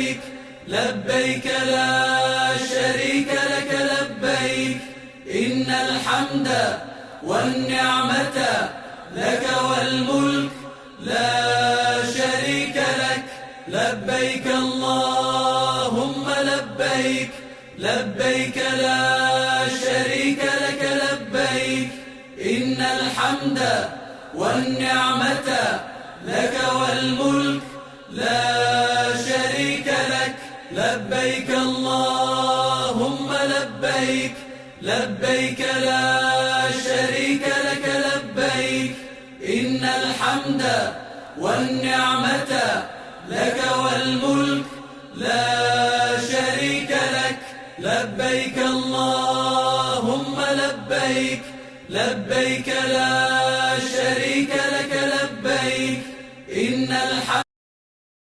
لبيك لبيك لا شريك لك لبيك إن الحمد والنعمة لك والملك لا شريك لك لبيك اللهم لبيك لبيك لا شريك لك لبيك إن الحمد والنعمة لك والملك لا شريك لك لبيك اللهم لبيك لبيك لا شريك لك لبيك إن الحمد والنعمة لك والملك لا شريك لك لبيك اللهم لبيك لبيك لا